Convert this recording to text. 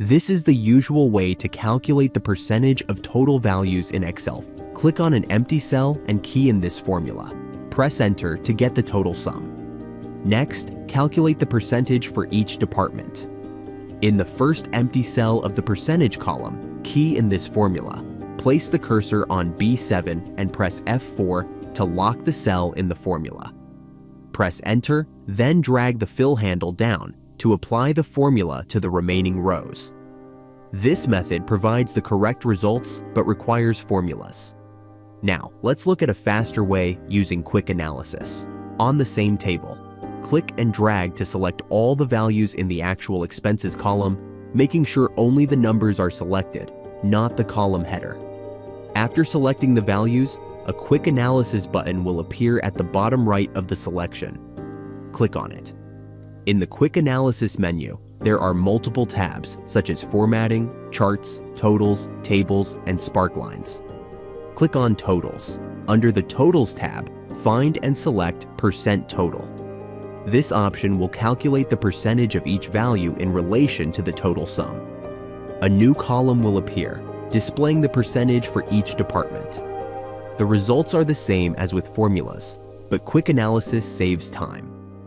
This is the usual way to calculate the percentage of total values in Excel. Click on an empty cell and key in this formula. Press Enter to get the total sum. Next, calculate the percentage for each department. In the first empty cell of the percentage column, key in this formula. Place the cursor on B7 and press F4 to lock the cell in the formula. Press Enter, then drag the fill handle down to apply the formula to the remaining rows. This method provides the correct results but requires formulas. Now, let's look at a faster way using quick analysis. On the same table, click and drag to select all the values in the actual expenses column, making sure only the numbers are selected, not the column header. After selecting the values, a quick analysis button will appear at the bottom right of the selection. Click on it. In the quick analysis menu, there are multiple tabs such as formatting, charts, totals, tables, and sparklines. Click on Totals. Under the Totals tab, find and select Percent Total. This option will calculate the percentage of each value in relation to the total sum. A new column will appear, displaying the percentage for each department. The results are the same as with formulas, but quick analysis saves time.